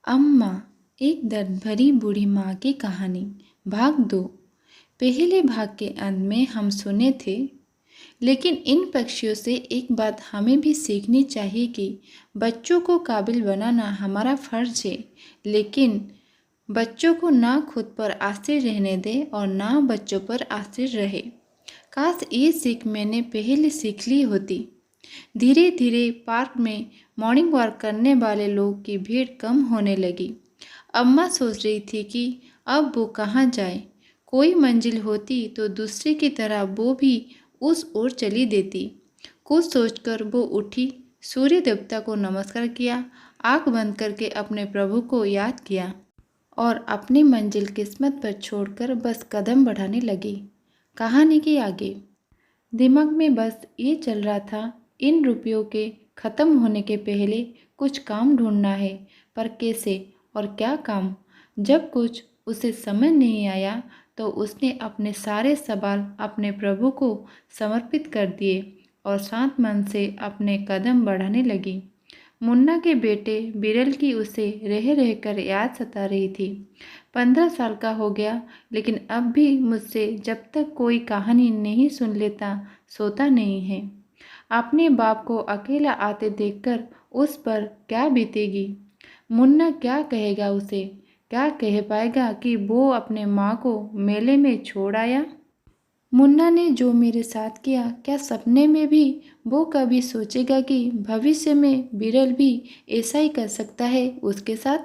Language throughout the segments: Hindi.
अम्मा, एक दर्द भरी बूढ़ी माँ की कहानी। भाग दो। पहले भाग के अंत में हम सुने थे, लेकिन इन पक्षियों से एक बात हमें भी सीखनी चाहिए कि बच्चों को काबिल बनाना हमारा फर्ज है, लेकिन बच्चों को ना खुद पर आश्रित रहने दें और ना बच्चों पर आश्रित रहे। काश ये सीख मैंने पहले सीख ली होती। धीरे धीरे पार्क में मॉर्निंग वॉक करने वाले लोगों की भीड़ कम होने लगी। अम्मा सोच रही थी कि अब वो कहाँ जाए। कोई मंजिल होती तो दूसरे की तरह वो भी उस ओर चली देती। कुछ सोचकर वो उठी, सूर्य देवता को नमस्कार किया, आँख बंद करके अपने प्रभु को याद किया और अपनी मंजिल किस्मत पर छोड़कर बस कदम बढ़ाने लगी। कहानी के आगे दिमाग में बस ये चल रहा था, इन रुपयों के ख़त्म होने के पहले कुछ काम ढूंढना है, पर कैसे और क्या काम? जब कुछ उसे समझ नहीं आया तो उसने अपने सारे सवाल अपने प्रभु को समर्पित कर दिए और शांत मन से अपने कदम बढ़ाने लगी। मुन्ना के बेटे बिरल की उसे रह रह कर याद सता रही थी। 15 साल का हो गया, लेकिन अब भी मुझसे जब तक कोई कहानी नहीं सुन लेता सोता नहीं है। अपने बाप को अकेला आते देखकर उस पर क्या बीतेगी? मुन्ना क्या कहेगा उसे? क्या कह पाएगा कि वो अपने माँ को मेले में छोड़ आया? मुन्ना ने जो मेरे साथ किया, क्या सपने में भी वो कभी सोचेगा कि भविष्य में बिरल भी ऐसा ही कर सकता है उसके साथ?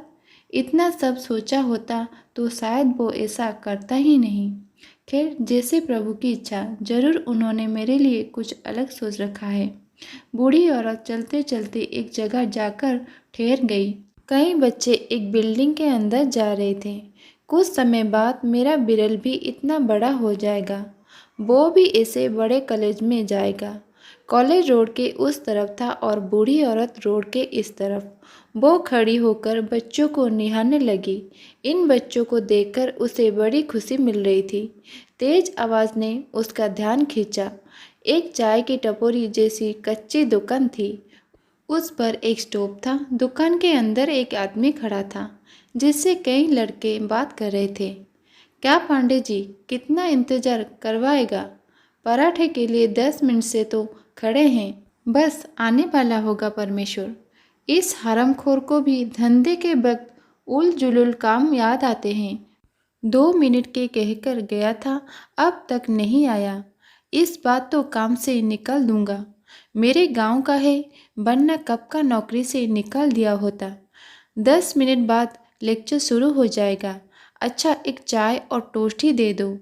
इतना सब सोचा होता तो शायद वो ऐसा करता ही नहीं। खैर, जैसे प्रभु की इच्छा, जरूर उन्होंने मेरे लिए कुछ अलग सोच रखा है। बूढ़ी औरत चलते चलते एक जगह जाकर ठहर गई। कई बच्चे एक बिल्डिंग के अंदर जा रहे थे। कुछ समय बाद मेरा बिरल भी इतना बड़ा हो जाएगा, वो भी ऐसे बड़े कॉलेज में जाएगा। कॉलेज रोड के उस तरफ था और बूढ़ी औरत रोड के इस तरफ। वो खड़ी होकर बच्चों को निहारने लगी। इन बच्चों को देखकर उसे बड़ी खुशी मिल रही थी। तेज आवाज़ ने उसका ध्यान खींचा। एक चाय की टपोरी जैसी कच्ची दुकान थी। उस पर एक स्टोव था। दुकान के अंदर एक आदमी खड़ा था, जिससे कई लड़के बात कर रहे थे। क्या पांडे जी, कितना इंतजार करवाएगा? पराठे के लिए 10 मिनट से तो खड़े हैं। बस आने वाला होगा परमेश्वर। इस हरामखोर को भी धंधे के वक्त उल जुलूल काम याद आते हैं। 2 मिनट के कहकर गया था, अब तक नहीं आया। इस बात तो काम से निकाल दूंगा। मेरे गांव का है, वरना कब का नौकरी से निकाल दिया होता। 10 मिनट बाद लेक्चर शुरू हो जाएगा। अच्छा, एक चाय और टोस्ट ही दे दो।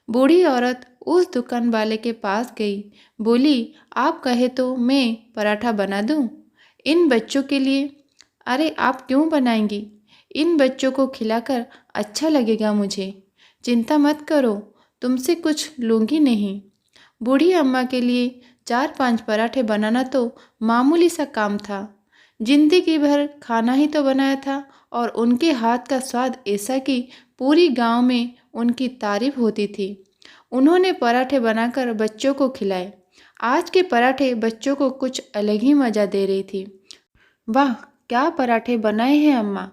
बूढ़ी औरत उस दुकान वाले के पास गई, बोली, आप कहे तो मैं पराठा बना दूं इन बच्चों के लिए? अरे, आप क्यों बनाएंगी? इन बच्चों को खिलाकर अच्छा लगेगा मुझे। चिंता मत करो, तुमसे कुछ लूँगी नहीं। बूढ़ी अम्मा के लिए 4-5 पराठे बनाना तो मामूली सा काम था। जिंदगी भर खाना ही तो बनाया था और उनके हाथ का स्वाद ऐसा कि पूरी गांव में उनकी तारीफ होती थी। उन्होंने पराठे बनाकर बच्चों को खिलाए। आज के पराठे बच्चों को कुछ अलग ही मज़ा दे रही थी। वाह, क्या पराठे बनाए हैं अम्मा,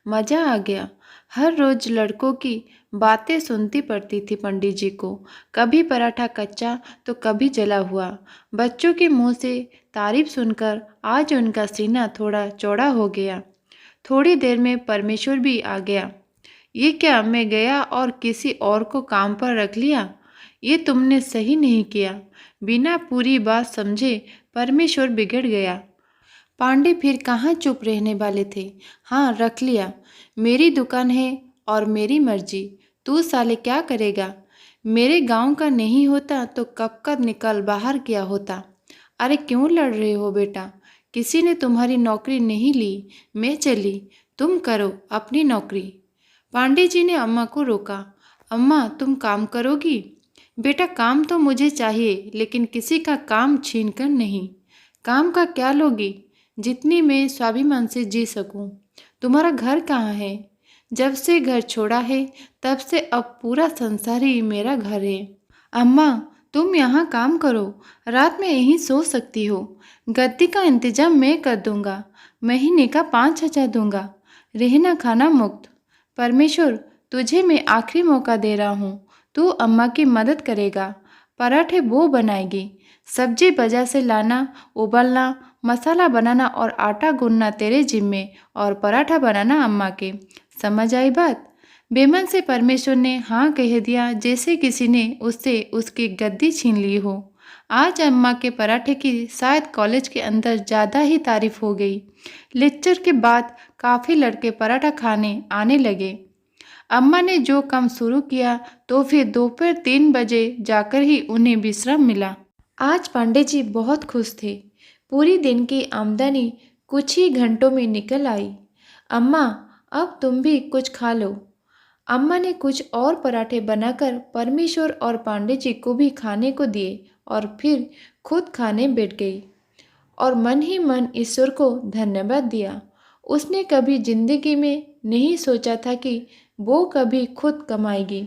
मज़ा आ गया। हर रोज लड़कों की बातें सुनती पड़ती थी पंडित जी को। कभी पराठा कच्चा तो कभी जला हुआ। बच्चों के मुंह से तारीफ सुनकर आज उनका सीना थोड़ा चौड़ा हो गया। थोड़ी देर में परमेश्वर भी आ गया। ये क्या, मैं गया और किसी और को काम पर रख लिया? ये तुमने सही नहीं किया। बिना पूरी बात समझे परमेश्वर बिगड़ गया। पांडे फिर कहाँ चुप रहने वाले थे। हाँ, रख लिया। मेरी दुकान है और मेरी मर्जी। तू साले क्या करेगा? मेरे गांव का नहीं होता तो कब का निकल बाहर किया होता। अरे क्यों लड़ रहे हो बेटा? किसी ने तुम्हारी नौकरी नहीं ली, मैं चली। तुम करो अपनी नौकरी। पांडे जी ने अम्मा को रोका। अम्मा, तुम काम करोगी? बेटा, काम तो मुझे चाहिए, लेकिन किसी का काम छीन कर नहीं। काम का क्या लोगी? जितनी मैं स्वाभिमान से जी सकूं। तुम्हारा घर कहाँ है? जब से घर छोड़ा है तब से अब पूरा संसार ही मेरा घर है। अम्मा, तुम यहाँ काम करो, रात में यहीं सो सकती हो। गद्दी का इंतजाम मैं कर दूंगा। महीने का 5,000 दूंगा। रहना खाना मुक्त। परमेश्वर, तुझे मैं आखिरी मौका दे रहा हूँ। तू अम्मा की मदद करेगा। पराठे वो बनाएगी। सब्जी बाजार से लाना, उबालना, मसाला बनाना और आटा गूंदना तेरे जिम्मे और पराठा बनाना अम्मा के। समझ आई बात? बेमन से परमेश्वर ने हाँ कह दिया, जैसे किसी ने उससे उसकी गद्दी छीन ली हो। आज अम्मा के पराठे की शायद कॉलेज के अंदर ज़्यादा ही तारीफ हो गई। लेक्चर के बाद काफ़ी लड़के पराठा खाने आने लगे। अम्मा ने जो काम शुरू किया तो फिर दोपहर 3 बजे जाकर ही उन्हें विश्राम मिला। आज पांडे जी बहुत खुश थे। पूरी दिन की आमदनी कुछ ही घंटों में निकल आई। अम्मा, अब तुम भी कुछ खा लो। अम्मा ने कुछ और पराठे बनाकर परमेश्वर और पांडे जी को भी खाने को दिए और फिर खुद खाने बैठ गई और मन ही मन ईश्वर को धन्यवाद दिया। उसने कभी जिंदगी में नहीं सोचा था कि वो कभी खुद कमाएगी।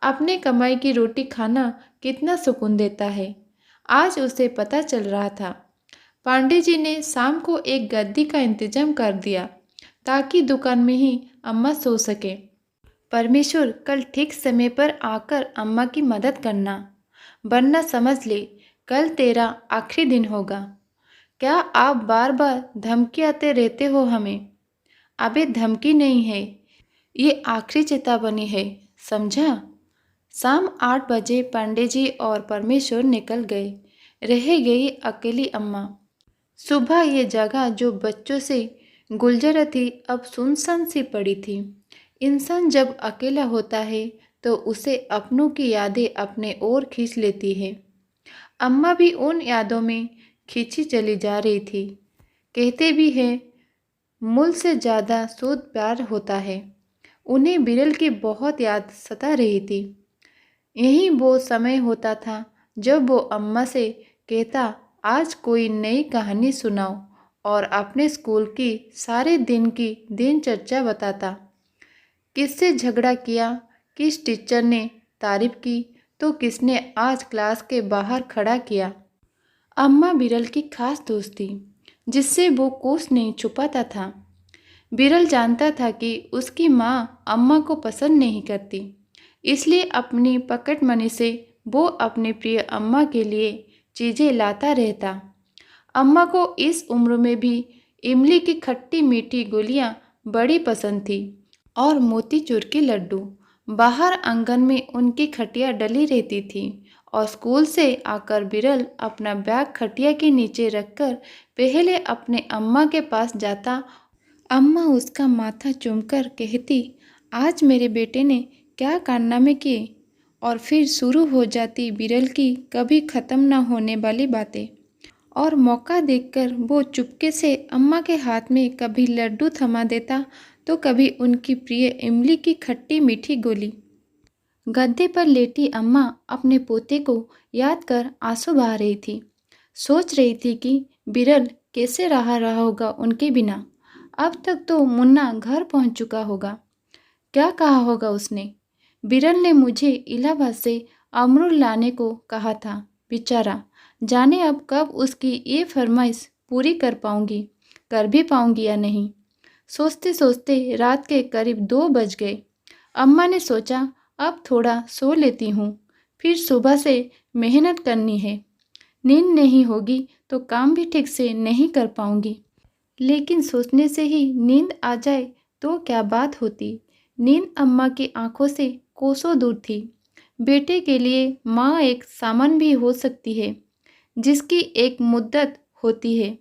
अपने कमाई की रोटी खाना कितना सुकून देता है, आज उसे पता चल रहा था। पांडे जी ने शाम को एक गद्दी का इंतजाम कर दिया ताकि दुकान में ही अम्मा सो सके। परमेश्वर, कल ठीक समय पर आकर अम्मा की मदद करना, वरना समझ ले कल तेरा आखिरी दिन होगा। क्या आप बार बार धमकी आते रहते हो हमें? अबे धमकी नहीं है, ये आखिरी चेतावनी है, समझा? शाम 8 बजे पांडे जी और परमेश्वर निकल गए। रह गई अकेली अम्मा। सुबह ये जगह जो बच्चों से गुलजार थी अब सुनसान सी पड़ी थी। इंसान जब अकेला होता है तो उसे अपनों की यादें अपने ओर खींच लेती है। अम्मा भी उन यादों में खींची चली जा रही थी। कहते भी हैं मूल से ज़्यादा शुद्ध प्यार होता है। उन्हें बिरल की बहुत याद सता रही थी। यही वो समय होता था जब वो अम्मा से कहता, आज कोई नई कहानी सुनाओ, और अपने स्कूल की सारे दिन की दिनचर्या बताता। किससे झगड़ा किया, किस टीचर ने तारीफ की तो किसने आज क्लास के बाहर खड़ा किया। अम्मा बिरल की खास दोस्त थी जिससे वो कुछ नहीं छुपाता था। बिरल जानता था कि उसकी माँ अम्मा को पसंद नहीं करती, इसलिए अपनी पॉकेट मनी से वो अपनी प्रिय अम्मा के लिए चीज़ें लाता रहता। अम्मा को इस उम्र में भी इमली की खट्टी मीठी गोलियाँ बड़ी पसंद थी और मोतीचूर के लड्डू। बाहर आंगन में उनकी खटिया डली रहती थी और स्कूल से आकर बिरल अपना बैग खटिया के नीचे रखकर पहले अपने अम्मा के पास जाता। अम्मा उसका माथा चूमकर कहती, आज मेरे बेटे ने क्या कारनामे किए, और फिर शुरू हो जाती बिरल की कभी ख़त्म न होने वाली बातें। और मौका देखकर वो चुपके से अम्मा के हाथ में कभी लड्डू थमा देता तो कभी उनकी प्रिय इमली की खट्टी मीठी गोली। गद्दे पर लेटी अम्मा अपने पोते को याद कर आंसू बहा रही थी। सोच रही थी कि बिरल कैसे रहा होगा उनके बिना। अब तक तो मुन्ना घर पहुंच चुका होगा। क्या कहा होगा उसने? बिरल ने मुझे इलाहाबाद से अमरूद लाने को कहा था। बेचारा, जाने अब कब उसकी ये फरमाइश पूरी कर भी पाऊंगी या नहीं। सोचते सोचते रात के करीब 2 बज गए। अम्मा ने सोचा अब थोड़ा सो लेती हूँ, फिर सुबह से मेहनत करनी है। नींद नहीं होगी तो काम भी ठीक से नहीं कर पाऊंगी। लेकिन सोचने से ही नींद आ जाए तो क्या बात होती। नींद अम्मा की आंखों से कोसों दूर थी। बेटे के लिए माँ एक सामान भी हो सकती है जिसकी एक मुद्दत होती है।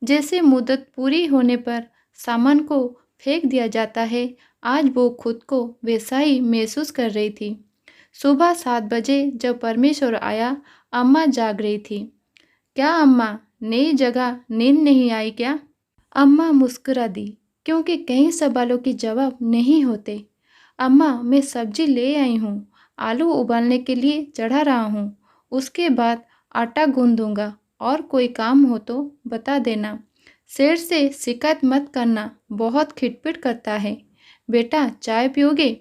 जैसे मुद्दत पूरी होने पर सामान को फेंक दिया जाता है, आज वो खुद को वैसा ही महसूस कर रही थी। सुबह 7 बजे जब परमेश्वर आया, अम्मा जाग रही थी। क्या अम्मा, नई जगह नींद नहीं आई क्या? अम्मा मुस्कुरा दी, क्योंकि कई सवालों के जवाब नहीं होते। अम्मा, मैं सब्जी ले आई हूँ, आलू उबालने के लिए चढ़ा रहा हूँ, उसके बाद आटा गूंद दूंगा, और कोई काम हो तो बता देना। शेर से शिकायत मत करना, बहुत खिटपिट करता है। बेटा, चाय पियोगे?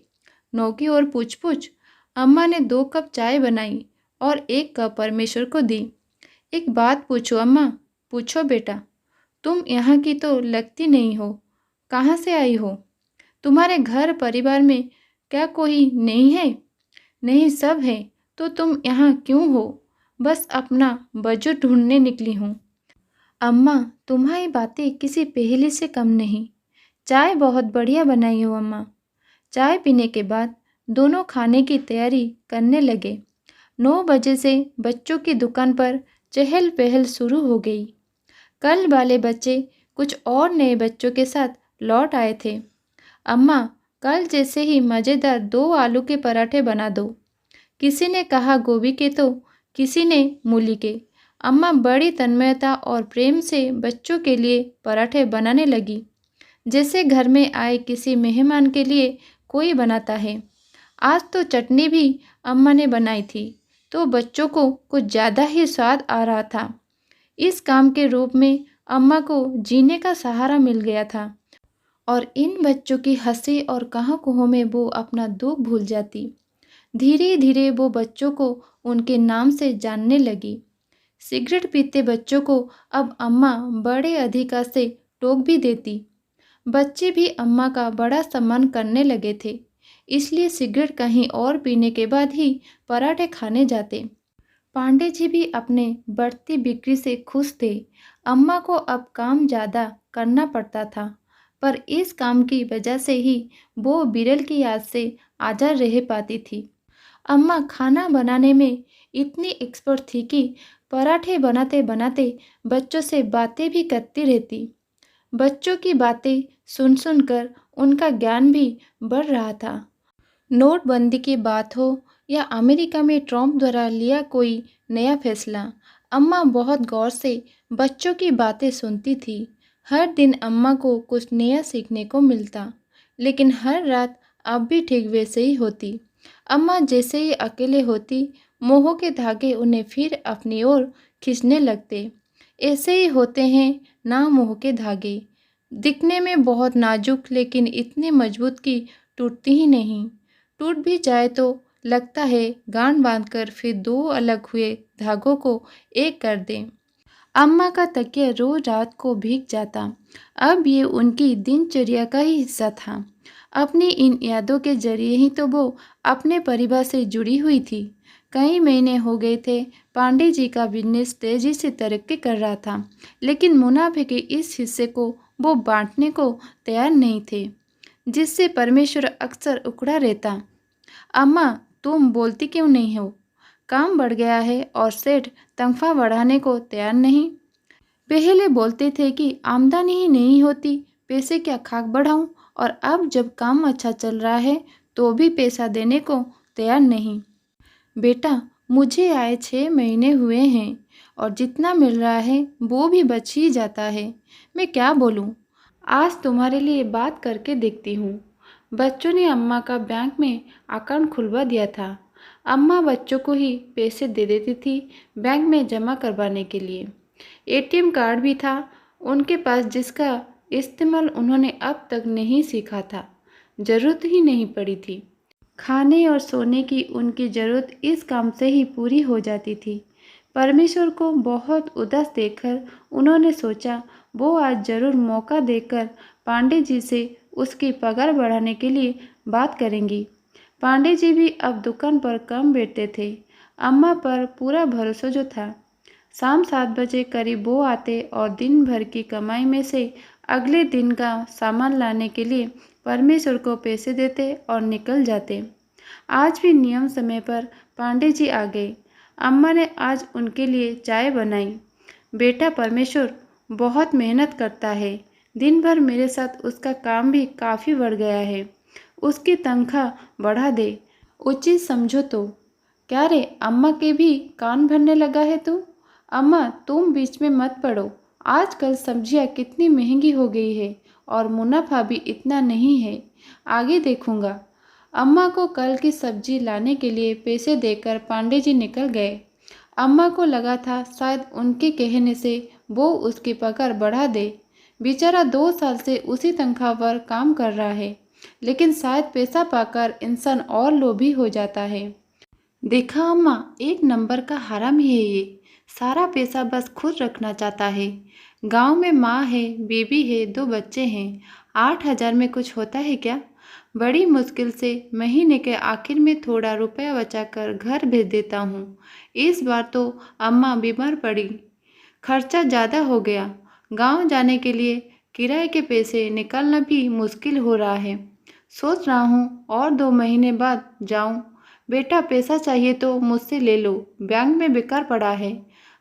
नौकी और पूछ पूछ। अम्मा ने 2 कप चाय बनाई और 1 कप परमेश्वर को दी। एक बात पूछो अम्मा? पूछो बेटा। तुम यहाँ की तो लगती नहीं हो, कहाँ से आई हो? तुम्हारे घर परिवार में क्या कोई नहीं है? नहीं, सब है। तो तुम यहाँ क्यों हो? बस अपना बजट ढूंढने निकली हूँ। अम्मा, तुम्हारी बातें किसी पहेली से कम नहीं। चाय बहुत बढ़िया बनाई हो अम्मा। चाय पीने के बाद दोनों खाने की तैयारी करने लगे। 9 बजे से बच्चों की दुकान पर चहल पहल शुरू हो गई। कल वाले बच्चे कुछ और नए बच्चों के साथ लौट आए थे। अम्मा, कल जैसे ही मज़ेदार 2 आलू के पराठे बना दो। किसी ने कहा गोभी के तो किसी ने मूली के। अम्मा बड़ी तन्मयता और प्रेम से बच्चों के लिए पराठे बनाने लगी, जैसे घर में आए किसी मेहमान के लिए कोई बनाता है। आज तो चटनी भी अम्मा ने बनाई थी, तो बच्चों को कुछ ज़्यादा ही स्वाद आ रहा था। इस काम के रूप में अम्मा को जीने का सहारा मिल गया था और इन बच्चों की हंसी और कहां में वो अपना दुख भूल जाती। धीरे धीरे वो बच्चों को उनके नाम से जानने लगी। सिगरेट पीते बच्चों को अब अम्मा बड़े अधिकार से टोक भी देती। बच्चे भी अम्मा का बड़ा सम्मान करने लगे थे, इसलिए सिगरेट कहीं और पीने के बाद ही पराठे खाने जाते। पांडे जी भी अपने बढ़ती बिक्री से खुश थे। अम्मा को अब काम ज़्यादा करना पड़ता था, पर इस काम की वजह से ही वो बिरल की याद से आज़ाद रह पाती थी। अम्मा खाना बनाने में इतनी एक्सपर्ट थी कि पराठे बनाते बनाते बच्चों से बातें भी करती रहती। बच्चों की बातें सुन सुनकर उनका ज्ञान भी बढ़ रहा था। नोटबंदी की बात हो या अमेरिका में ट्रम्प द्वारा लिया कोई नया फैसला, अम्मा बहुत गौर से बच्चों की बातें सुनती थी। हर दिन अम्मा को कुछ नया सीखने को मिलता, लेकिन हर रात अब भी ठीक वैसे ही होती। अम्मा जैसे ही अकेले होती, मोह के धागे उन्हें फिर अपनी ओर खींचने लगते। ऐसे ही होते हैं ना मोह के धागे, दिखने में बहुत नाजुक लेकिन इतने मजबूत कि टूटती ही नहीं। टूट भी जाए तो लगता है गांठ बांधकर फिर 2 अलग हुए धागों को एक कर दें। अम्मा का तकिया रोज रात को भीग जाता। अब ये उनकी दिनचर्या का ही हिस्सा था। अपनी इन यादों के जरिए ही तो वो अपने परिवार से जुड़ी हुई थी। कई महीने हो गए थे, पांडे जी का बिजनेस तेजी से तरक्की कर रहा था, लेकिन मुनाफे के इस हिस्से को वो बांटने को तैयार नहीं थे, जिससे परमेश्वर अक्सर उकड़ा रहता। अम्मा, तुम बोलती क्यों नहीं हो? काम बढ़ गया है और सेठ तनख्वाह बढ़ाने को तैयार नहीं। पहले बोलते थे कि आमदनी ही नहीं होती, पैसे क्या खाक बढ़ाऊं, और अब जब काम अच्छा चल रहा है तो भी पैसा देने को तैयार नहीं। बेटा, मुझे आए 6 महीने हुए हैं और जितना मिल रहा है वो भी बच ही जाता है। मैं क्या बोलूं? आज तुम्हारे लिए बात करके देखती हूँ। बच्चों ने अम्मा का बैंक में अकाउंट खुलवा दिया था। अम्मा बच्चों को ही पैसे दे देती थी बैंक में जमा करवाने के लिए। एटीएम कार्ड भी था उनके पास, जिसका इस्तेमाल उन्होंने अब तक नहीं सीखा था। ज़रूरत ही नहीं पड़ी थी। खाने और सोने की उनकी ज़रूरत इस काम से ही पूरी हो जाती थी। परमेश्वर को बहुत उदास देखकर उन्होंने सोचा वो आज ज़रूर मौका देकर पांडे जी से उसकी पगार बढ़ाने के लिए बात करेंगी। पांडे जी भी अब दुकान पर कम बैठते थे। अम्मा पर पूरा भरोसा जो था। शाम 7 बजे करीब वो आते और दिन भर की कमाई में से अगले दिन का सामान लाने के लिए परमेश्वर को पैसे देते और निकल जाते। आज भी नियम समय पर पांडे जी आ गए। अम्मा ने आज उनके लिए चाय बनाई। बेटा, परमेश्वर बहुत मेहनत करता है। दिन भर मेरे साथ उसका काम भी काफ़ी बढ़ गया है। उसकी तनख्वाह बढ़ा दे, उचित समझो तो। क्या रे, अम्मा के भी कान भरने लगा है तू? अम्मा, तुम बीच में मत पड़ो। आजकल सब्जियां कितनी महंगी हो गई है और मुनाफा भी इतना नहीं है। आगे देखूंगा। अम्मा को कल की सब्जी लाने के लिए पैसे देकर पांडे जी निकल गए। अम्मा को लगा था शायद उनके कहने से वो उसकी पगार बढ़ा दे। बेचारा 2 साल से उसी तनख्वाह पर काम कर रहा है, लेकिन शायद पैसा पाकर इंसान और लोभी हो जाता है। देखा अम्मा, एक नंबर का हरामी है ये। सारा पैसा बस खुद रखना चाहता है। गांव में माँ है, बेबी है, 2 बच्चे हैं। 8,000 में कुछ होता है क्या? बड़ी मुश्किल से महीने के आखिर में थोड़ा रुपया बचाकर घर भेज देता हूँ। इस बार तो अम्मा बीमार पड़ी, खर्चा ज़्यादा हो गया। गांव जाने के लिए किराए के पैसे निकालना भी मुश्किल हो रहा है। सोच रहा हूँ और 2 महीने बाद जाऊँ। बेटा, पैसा चाहिए तो मुझसे ले लो, बैंक में बेकार पड़ा है।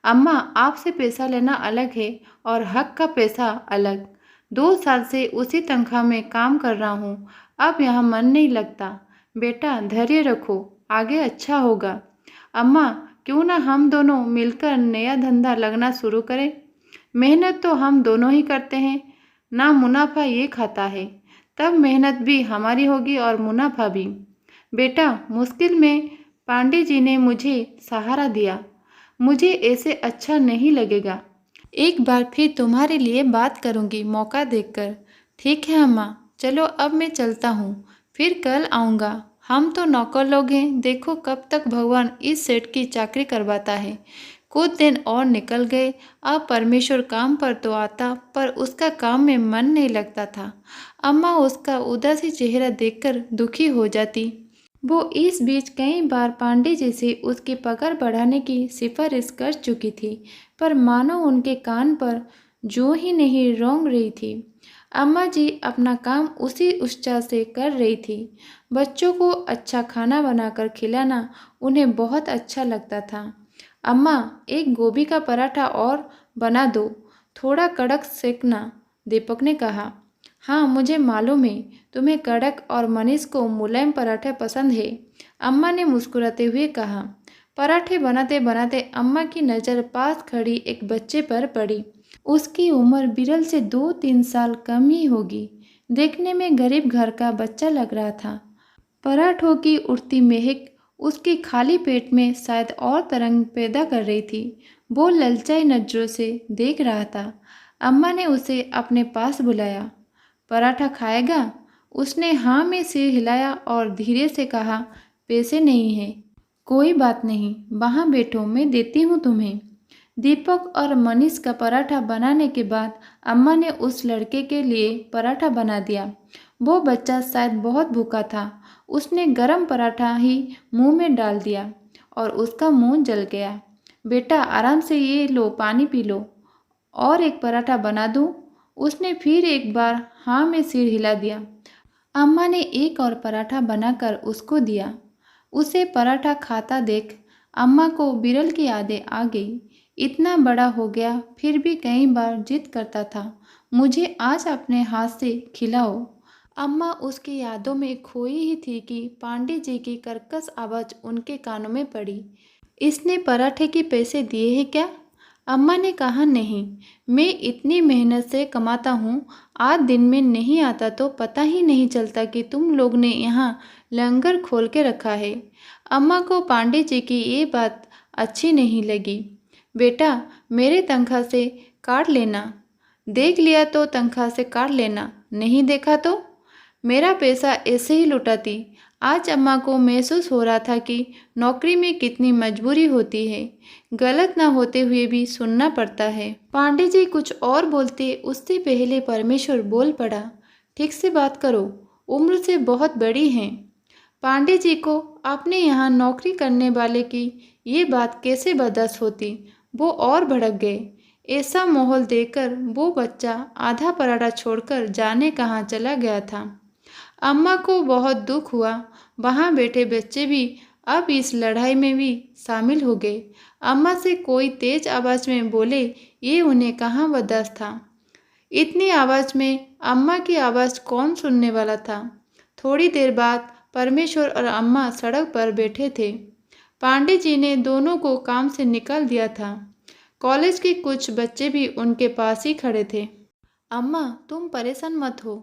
अम्मा, आपसे पैसा लेना अलग है और हक का पैसा अलग। 2 साल से उसी तनख्वाह में काम कर रहा हूँ, अब यहाँ मन नहीं लगता। बेटा, धैर्य रखो, आगे अच्छा होगा। अम्मा, क्यों ना हम दोनों मिलकर नया धंधा लगना शुरू करें? मेहनत तो हम दोनों ही करते हैं ना, मुनाफा ये खाता है, तब मेहनत भी हमारी होगी और मुनाफा भी। बेटा, मुश्किल में पांडे जी ने मुझे सहारा दिया, मुझे ऐसे अच्छा नहीं लगेगा। एक बार फिर तुम्हारे लिए बात करूंगी मौका देखकर। ठीक है अम्मा, चलो अब मैं चलता हूँ, फिर कल आऊँगा। हम तो नौकर लोग हैं, देखो कब तक भगवान इस सेठ की चाकरी करवाता है। कुछ दिन और निकल गए। अब परमेश्वर काम पर तो आता, पर उसका काम में मन नहीं लगता था। अम्मा उसका उदासी चेहरा देखकर दुखी हो जाती। वो इस बीच कई बार पांडे जी से उसकी पगार बढ़ाने की सिफारिश कर चुकी थी, पर मानो उनके कान पर जूं ही नहीं रेंग रही थी। अम्मा जी अपना काम उसी उत्साह से कर रही थी। बच्चों को अच्छा खाना बनाकर खिलाना उन्हें बहुत अच्छा लगता था। अम्मा, एक गोभी का पराठा और बना दो, थोड़ा कड़क सेकना, दीपक ने कहा। हाँ, मुझे मालूम है तुम्हें कड़क और मनीष को मुलायम पराठे पसंद है, अम्मा ने मुस्कुराते हुए कहा। पराठे बनाते बनाते अम्मा की नज़र पास खड़ी एक बच्चे पर पड़ी। उसकी उम्र बिरल से 2-3 साल कम ही होगी। देखने में गरीब घर का बच्चा लग रहा था। पराठों की उड़ती महक उसके खाली पेट में शायद और तरंग पैदा कर रही थी। वो ललचाई नजरों से देख रहा था। अम्मा ने उसे अपने पास बुलाया। पराठा खाएगा? उसने हाँ में सिर हिलाया और धीरे से कहा, पैसे नहीं हैं। कोई बात नहीं, वहाँ बैठो, मैं देती हूँ तुम्हें। दीपक और मनीष का पराठा बनाने के बाद अम्मा ने उस लड़के के लिए पराठा बना दिया। वो बच्चा शायद बहुत भूखा था। उसने गरम पराठा ही मुंह में डाल दिया और उसका मुंह जल गया। बेटा, आराम से ये लो, पानी पी लो। और एक पराठा बना दूँ? उसने फिर एक बार हाँ में सिर हिला दिया। अम्मा ने एक और पराठा बनाकर उसको दिया। उसे पराठा खाता देख अम्मा को बिरल की यादें आ गई। इतना बड़ा हो गया फिर भी कई बार जिद करता था, मुझे आज अपने हाथ से खिलाओ। अम्मा उसकी यादों में खोई ही थी कि पांडे जी की कर्कश आवाज़ उनके कानों में पड़ी। इसने पराठे के पैसे दिए हैं क्या? अम्मा ने कहा, नहीं, मैं इतनी मेहनत से कमाता हूँ, आज दिन में नहीं आता तो पता ही नहीं चलता कि तुम लोग ने यहाँ लंगर खोल के रखा है। अम्मा को पांडे जी की ये बात अच्छी नहीं लगी। बेटा, मेरे तनख्वाह से काट लेना, देख लिया तो तनख्वाह से काट लेना, नहीं देखा तो मेरा पैसा ऐसे ही लुटाती। आज अम्मा को महसूस हो रहा था कि नौकरी में कितनी मजबूरी होती है, गलत ना होते हुए भी सुनना पड़ता है। पांडे जी कुछ और बोलते उससे पहले परमेश्वर बोल पड़ा, ठीक से बात करो, उम्र से बहुत बड़ी हैं। पांडे जी को अपने यहाँ नौकरी करने वाले की ये बात कैसे बर्दाश्त होती। वो और भड़क गए। ऐसा माहौल देखकर वो बच्चा आधा पराठा छोड़कर जाने कहाँ चला गया था। अम्मा को बहुत दुख हुआ। वहाँ बैठे बच्चे भी अब इस लड़ाई में भी शामिल हो गए। अम्मा से कोई तेज आवाज़ में बोले, ये उन्हें कहाँ बर्दाश्त था। इतनी आवाज़ में अम्मा की आवाज़ कौन सुनने वाला था। थोड़ी देर बाद परमेश्वर और अम्मा सड़क पर बैठे थे। पांडे जी ने दोनों को काम से निकाल दिया था। कॉलेज के कुछ बच्चे भी उनके पास ही खड़े थे। अम्मा, तुम परेशान मत हो।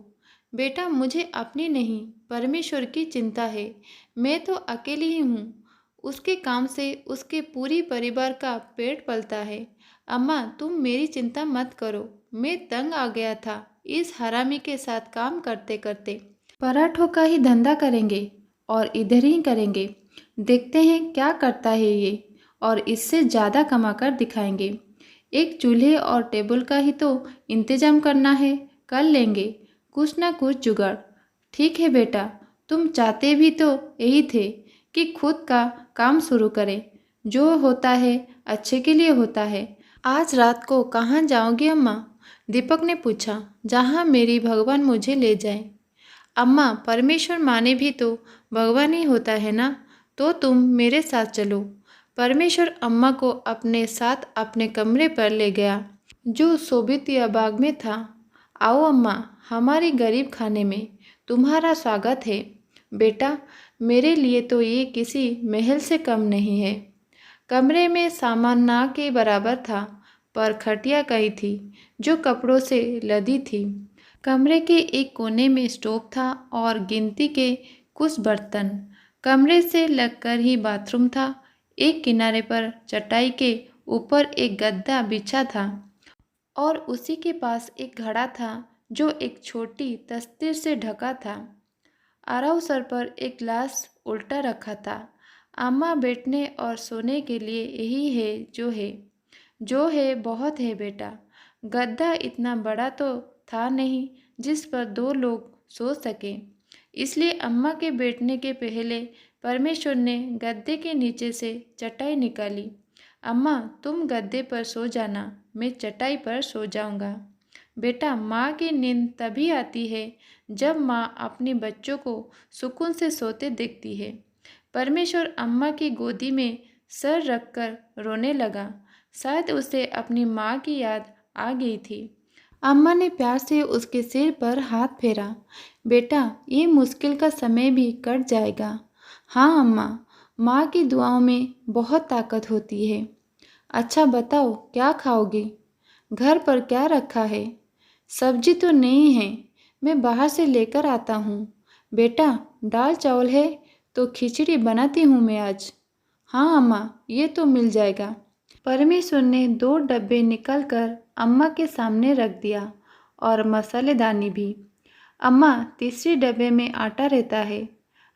बेटा, मुझे अपनी नहीं परमेश्वर की चिंता है। मैं तो अकेली ही हूँ, उसके काम से उसके पूरी परिवार का पेट पलता है। अम्मा, तुम मेरी चिंता मत करो, मैं तंग आ गया था इस हरामी के साथ काम करते करते। पराठों का ही धंधा करेंगे और इधर ही करेंगे, देखते हैं क्या करता है ये, और इससे ज़्यादा कमा कर दिखाएंगे। एक चूल्हे और टेबल का ही तो इंतजाम करना है, कर लेंगे। कुछ ना कुछ जुगाड़। ठीक है बेटा, तुम चाहते भी तो यही थे कि खुद का काम शुरू करें। जो होता है अच्छे के लिए होता है। आज रात को कहाँ जाओगी अम्मा? दीपक ने पूछा। जहाँ मेरी भगवान मुझे ले जाए। अम्मा, परमेश्वर माने भी तो भगवान ही होता है ना, तो तुम मेरे साथ चलो। परमेश्वर अम्मा को अपने साथ अपने कमरे पर ले गया, जो सोबितिया बाग में था। आओ अम्मा, हमारी गरीब खाने में तुम्हारा स्वागत है। बेटा, मेरे लिए तो ये किसी महल से कम नहीं है। कमरे में सामान ना के बराबर था, पर खटिया कही थी जो कपड़ों से लदी थी। कमरे के एक कोने में स्टोव था और गिनती के कुछ बर्तन। कमरे से लगकर ही बाथरूम था। एक किनारे पर चटाई के ऊपर एक गद्दा बिछा था और उसी के पास एक घड़ा था जो एक छोटी तस्तीर से ढका था। आराव सर पर एक गिलास उल्टा रखा था। अम्मा, बैठने और सोने के लिए यही है जो है। जो है बहुत है बेटा। गद्दा इतना बड़ा तो था नहीं जिस पर दो लोग सो सके। इसलिए अम्मा के बैठने के पहले परमेश्वर ने गद्दे के नीचे से चटाई निकाली। अम्मा, तुम गद्दे पर सो जाना, मैं चटाई पर सो जाऊंगा। बेटा, माँ की नींद तभी आती है जब माँ अपने बच्चों को सुकून से सोते देखती है। परमेश्वर अम्मा की गोदी में सर रखकर रोने लगा। शायद उसे अपनी माँ की याद आ गई थी। अम्मा ने प्यार से उसके सिर पर हाथ फेरा। बेटा, ये मुश्किल का समय भी कट जाएगा। हाँ अम्मा, माँ की दुआओं में बहुत ताकत होती है। अच्छा बताओ, क्या खाओगी? घर पर क्या रखा है? सब्जी तो नहीं है, मैं बाहर से लेकर आता हूँ। बेटा, दाल चावल है तो खिचड़ी बनाती हूँ मैं आज। हाँ अम्मा, ये तो मिल जाएगा। परमेश्वर ने 2 डब्बे निकालकर अम्मा के सामने रख दिया और मसालेदानी भी। अम्मा, तीसरे डब्बे में आटा रहता है।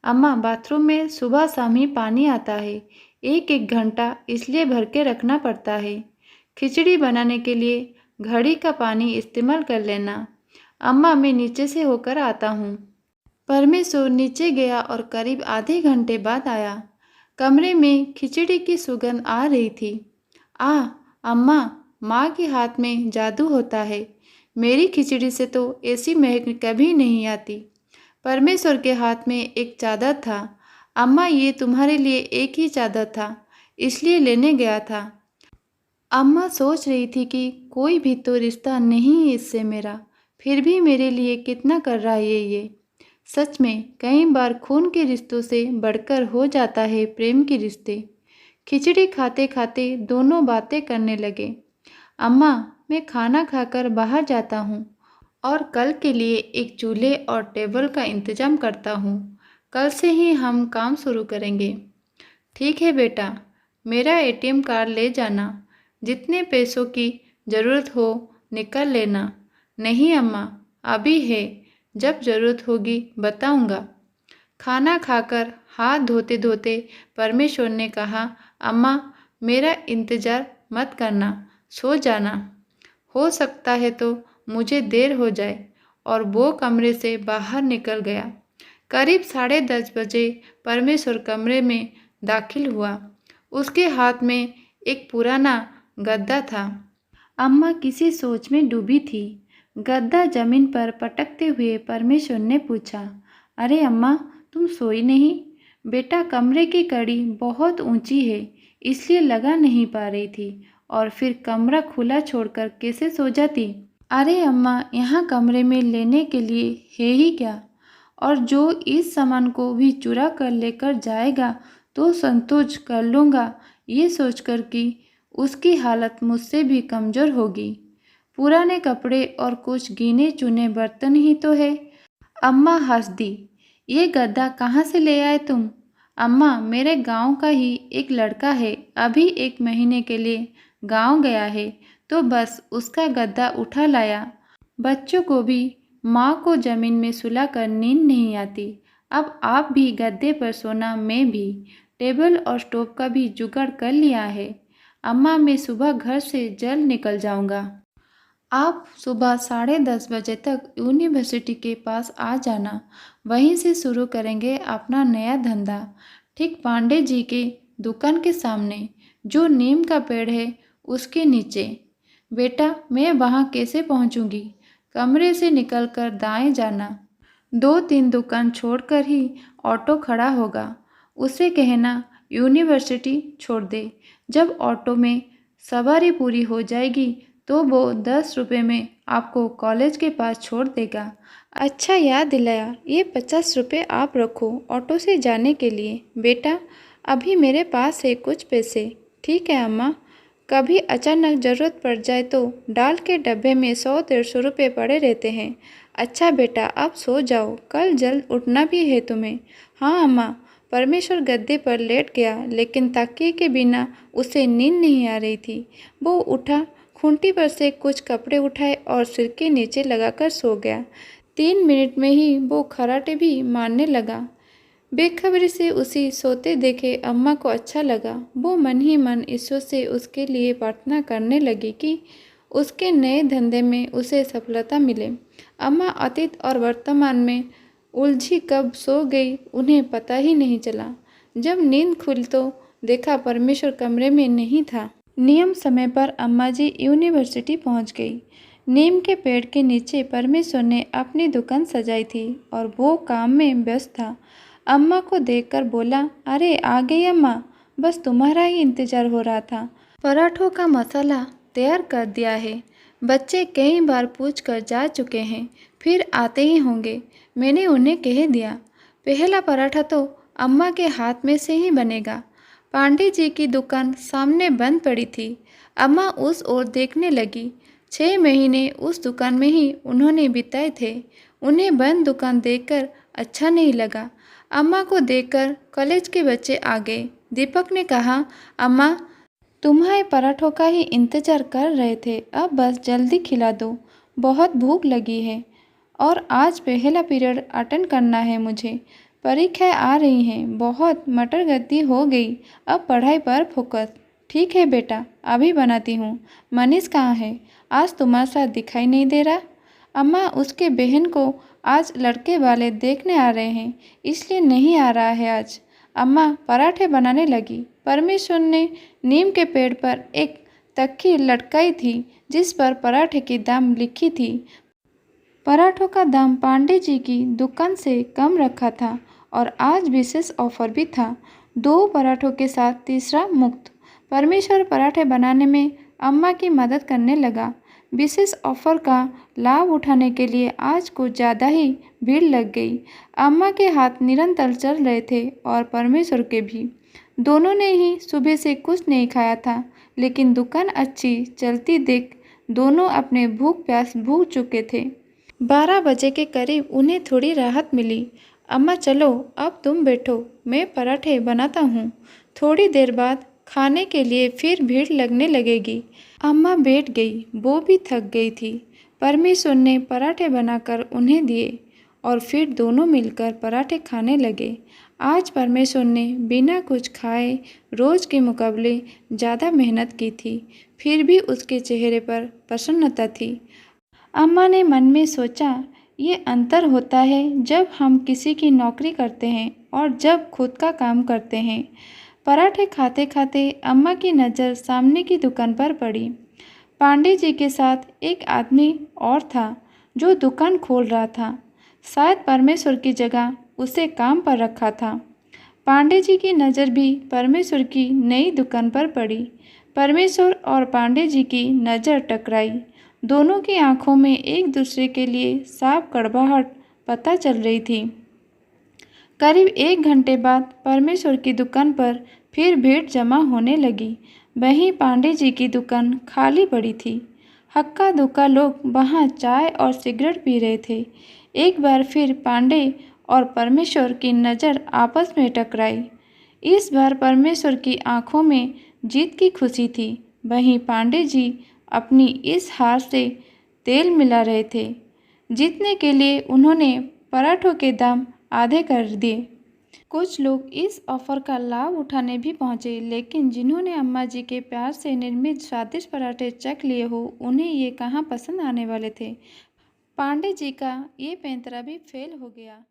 अम्मा, बाथरूम में सुबह शाम ही पानी आता है, एक एक घंटा इसलिए भर के रखना पड़ता है। खिचड़ी बनाने के लिए घड़ी का पानी इस्तेमाल कर लेना। अम्मा, मैं नीचे से होकर आता हूँ। परमेश्वर नीचे गया और करीब आधे घंटे बाद आया। कमरे में खिचड़ी की सुगंध आ रही थी। अम्मा, माँ के हाथ में जादू होता है। मेरी खिचड़ी से तो ऐसी महक कभी नहीं आती। परमेश्वर के हाथ में एक चादर था। अम्मा, ये तुम्हारे लिए एक ही चादर था, इसलिए लेने गया था। अम्मा सोच रही थी कि कोई भी तो रिश्ता नहीं है इससे मेरा, फिर भी मेरे लिए कितना कर रहा है ये। सच में कई बार खून के रिश्तों से बढ़कर हो जाता है प्रेम के रिश्ते। खिचड़ी खाते खाते दोनों बातें करने लगे। अम्मा, मैं खाना खाकर बाहर जाता हूँ और कल के लिए एक चूल्हे और टेबल का इंतजाम करता हूँ। कल से ही हम काम शुरू करेंगे। ठीक है बेटा, मेरा एटीएम कार्ड ले जाना। जितने पैसों की ज़रूरत हो निकाल लेना। नहीं अम्मा, अभी है, जब ज़रूरत होगी बताऊंगा। खाना खाकर हाथ धोते धोते परमेश्वर ने कहा, अम्मा, मेरा इंतज़ार मत करना, सो जाना। हो सकता है तो मुझे देर हो जाए। और वो कमरे से बाहर निकल गया। करीब 10:30 बजे परमेश्वर कमरे में दाखिल हुआ। उसके हाथ में एक पुराना गद्दा था। अम्मा किसी सोच में डूबी थी। गद्दा जमीन पर पटकते हुए परमेश्वर ने पूछा, अरे अम्मा, तुम सोई नहीं? बेटा, कमरे की कड़ी बहुत ऊंची है, इसलिए लगा नहीं पा रही थी, और फिर कमरा खुला छोड़कर कैसे सो जाती? अरे अम्मा, यहाँ कमरे में लेने के लिए है ही क्या? और जो इस सामान को भी चुरा कर लेकर जाएगा तो संतोष कर लूँगा, ये सोचकर कि उसकी हालत मुझसे भी कमज़ोर होगी। पुराने कपड़े और कुछ गिने चुने बर्तन ही तो है। अम्मा हंस दी। ये गद्दा कहाँ से ले आए तुम? अम्मा, मेरे गांव का ही एक लड़का है, अभी 1 महीने के लिए गांव गया है, तो बस उसका गद्दा उठा लाया। बच्चों को भी माँ को जमीन में सुलाकर नींद नहीं आती। अब आप भी गद्दे पर सोना, मैं भी। टेबल और स्टोव का भी जुगाड़ कर लिया है। अम्मा, मैं सुबह घर से जल्द निकल जाऊंगा। आप सुबह 10:30 बजे तक यूनिवर्सिटी के पास आ जाना। वहीं से शुरू करेंगे अपना नया धंधा, ठीक पांडे जी के दुकान के सामने, जो नीम का पेड़ है उसके नीचे। बेटा, मैं वहाँ कैसे पहुँचूँगी? कमरे से निकलकर दाएं जाना। 2-3 दुकान छोड़कर ही ऑटो खड़ा होगा। उसे कहना यूनिवर्सिटी छोड़ दे। जब ऑटो में सवारी पूरी हो जाएगी तो वो 10 रुपये में आपको कॉलेज के पास छोड़ देगा। अच्छा याद दिलाया, ये 50 रुपये आप रखो ऑटो से जाने के लिए। बेटा, अभी मेरे पास है कुछ पैसे। ठीक है अम्मा, कभी अचानक ज़रूरत पड़ जाए तो दाल के डब्बे में 100-150 रुपये पड़े रहते हैं। अच्छा बेटा, अब सो जाओ, कल जल्द उठना भी है तुम्हें। हाँ अम्मा। परमेश्वर गद्दे पर लेट गया, लेकिन तकिए के बिना उसे नींद नहीं आ रही थी। वो उठा, खूंटी पर से कुछ कपड़े उठाए और सिर के नीचे लगाकर सो गया। 3 मिनट में ही वो खर्राटे भी मारने लगा। बेखबरी से उसे सोते देखे अम्मा को अच्छा लगा। वो मन ही मन ईश्वर से उसके लिए प्रार्थना करने लगी कि उसके नए धंधे में उसे सफलता मिले। अम्मा अतीत और वर्तमान में उलझी कब सो गई उन्हें पता ही नहीं चला। जब नींद खुली तो देखा परमेश्वर कमरे में नहीं था। नियम समय पर अम्मा जी यूनिवर्सिटी पहुंच गई। नीम के पेड़ के नीचे परमेश्वर ने अपनी दुकान सजाई थी और वो काम में व्यस्त था। अम्मा को देखकर बोला, अरे आ गई अम्मा, बस तुम्हारा ही इंतजार हो रहा था। पराठों का मसाला तैयार कर दिया है। बच्चे कई बार पूछ कर जा चुके हैं, फिर आते ही होंगे। मैंने उन्हें कह दिया। पहला पराठा तो अम्मा के हाथ में से ही बनेगा। पांडे जी की दुकान सामने बंद पड़ी थी। अम्मा उस ओर देखने लगी। 6 महीने उस दुकान में ही उन्होंने बिताए थे। उन्हें बंद दुकान देखकर अच्छा नहीं लगा। अम्मा को देखकर कॉलेज के बच्चे आ गए। दीपक ने कहा, अम्मा, तुम्हारे पराठों का ही इंतजार कर रहे थे, अब बस जल्दी खिला दो, बहुत भूख लगी है। और आज पहला पीरियड अटेंड करना है मुझे। परीक्षाएं आ रही हैं, बहुत मटरगति हो गई, अब पढ़ाई पर फोकस। ठीक है बेटा, अभी बनाती हूँ। मनीष कहाँ है? आज तुम्हारे साथ दिखाई नहीं दे रहा। अम्मा, उसके बहन को आज लड़के वाले देखने आ रहे हैं, इसलिए नहीं आ रहा है आज। अम्मा पराठे बनाने लगी। परमेश्वर ने नीम के पेड़ पर एक तख्ती लटकाई थी जिस पर पराठे की दाम लिखी थी। पराठों का दाम पांडे जी की दुकान से कम रखा था और आज विशेष ऑफर भी था, 2 पराठों के साथ तीसरा मुफ्त। परमेश्वर पराठे बनाने में अम्मा की मदद करने लगा। विशेष ऑफर का लाभ उठाने के लिए आज कुछ ज़्यादा ही भीड़ लग गई। अम्मा के हाथ निरंतर चल रहे थे और परमेश्वर के भी। दोनों ने ही सुबह से कुछ नहीं खाया था, लेकिन दुकान अच्छी चलती देख दोनों अपने भूख प्यास भूल चुके थे। 12 बजे के करीब उन्हें थोड़ी राहत मिली। अम्मा चलो, अब तुम बैठो, मैं पराठे बनाता हूँ। थोड़ी देर बाद खाने के लिए फिर भीड़ लगने लगेगी। अम्मा बैठ गई, वो भी थक गई थी। परमेश्वर ने पराठे बनाकर उन्हें दिए और फिर दोनों मिलकर पराठे खाने लगे। आज परमेश्वर ने बिना कुछ खाए रोज़ के मुकाबले ज़्यादा मेहनत की थी, फिर भी उसके चेहरे पर प्रसन्नता थी। अम्मा ने मन में सोचा, ये अंतर होता है जब हम किसी की नौकरी करते हैं और जब खुद का काम करते हैं। पराठे खाते खाते अम्मा की नज़र सामने की दुकान पर पड़ी। पांडे जी के साथ एक आदमी और था जो दुकान खोल रहा था। शायद परमेश्वर की जगह उसे काम पर रखा था। पांडे जी की नज़र भी परमेश्वर की नई दुकान पर पड़ी। परमेश्वर और पांडे जी की नज़र टकराई। दोनों की आंखों में एक दूसरे के लिए साफ कड़वाहट पता चल रही थी। करीब 1 घंटे बाद परमेश्वर की दुकान पर फिर भीड़ जमा होने लगी। वहीं पांडे जी की दुकान खाली पड़ी थी। हक्का दुक्का लोग वहां चाय और सिगरेट पी रहे थे। एक बार फिर पांडे और परमेश्वर की नज़र आपस में टकराई। इस बार परमेश्वर की आंखों में जीत की खुशी थी। वहीं पांडे जी अपनी इस हार से तेल मिला रहे थे। जीतने के लिए उन्होंने पराठों के दाम आधे कर दिए। कुछ लोग इस ऑफर का लाभ उठाने भी पहुंचे, लेकिन जिन्होंने अम्मा जी के प्यार से निर्मित स्वादिष्ट पराठे चख लिए हो, उन्हें ये कहाँ पसंद आने वाले थे। पांडे जी का ये पैंतरा भी फेल हो गया।